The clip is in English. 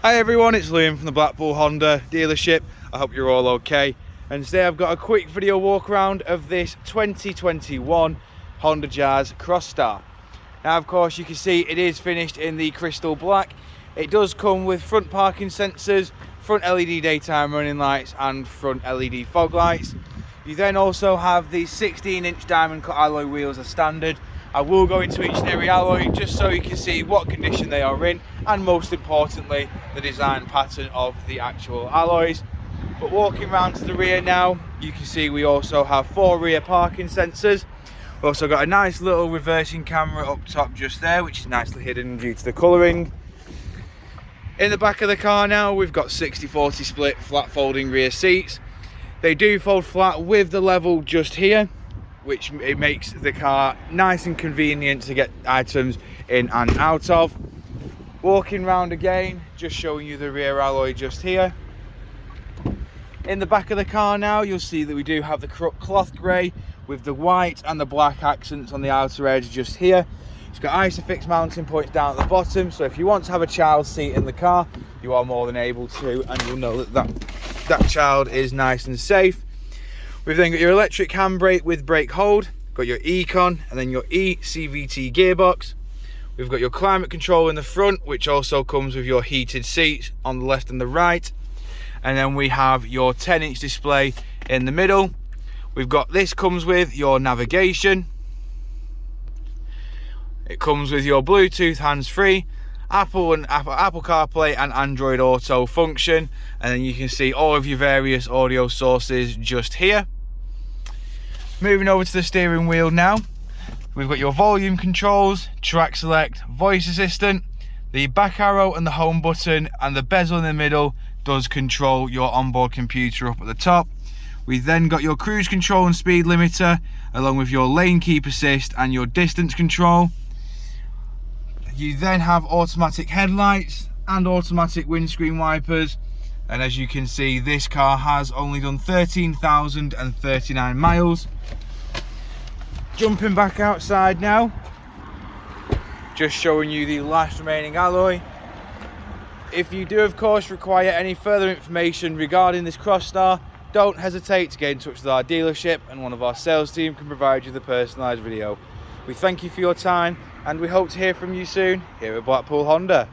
Hi everyone, it's Liam from the Blackpool Honda dealership. I hope you're all okay. And today I've got a quick video walk around of this 2021 Honda Jazz Crosstar. Now of course you can see it is finished in the crystal black. It does come with front parking sensors, front LED daytime running lights and front LED fog lights. You then also have the 16-inch diamond cut alloy wheels as standard. I will go into each and every alloy just so you can see what condition they are in, and most importantly the design pattern of the actual alloys. But walking around to the rear now, you can see we also have 4 rear parking sensors. We've also got a nice little reversing camera up top just there, which is nicely hidden due to the colouring. In the back of the car now, we've got 60/40 split flat folding rear seats. They do fold flat with the level just here, which it makes the car nice and convenient to get items in and out of. Walking round again, just showing you the rear alloy just here. In the back of the car now, you'll see that we do have the cloth grey with the white and the black accents on the outer edge just here. It's got Isofix mounting points down at the bottom, so if you want to have a child seat in the car, you are more than able to, and you'll know that child is nice and safe. We've then got your electric handbrake with brake hold, got your Econ and then your eCVT gearbox. We've got your climate control in the front, which also comes with your heated seats on the left and the right. And then we have your 10-inch display in the middle. We've got, this comes with your navigation. It comes with your Bluetooth hands-free, Apple CarPlay and Android Auto function, and then you can see all of your various audio sources just here. Moving over to the steering wheel now, we've got your volume controls, track select, voice assistant, the back arrow and the home button, and the bezel in the middle does control your onboard computer up at the top. We then got your cruise control and speed limiter, along with your lane keep assist and your distance control. You then have automatic headlights and automatic windscreen wipers, and as you can see, this car has only done 13,039 miles. Jumping back outside now, just showing you the last remaining alloy. If you do of course require any further information regarding this Crosstar, don't hesitate to get in touch with our dealership and one of our sales team can provide you the personalised video. We thank you for your time and we hope to hear from you soon here at Blackpool Honda.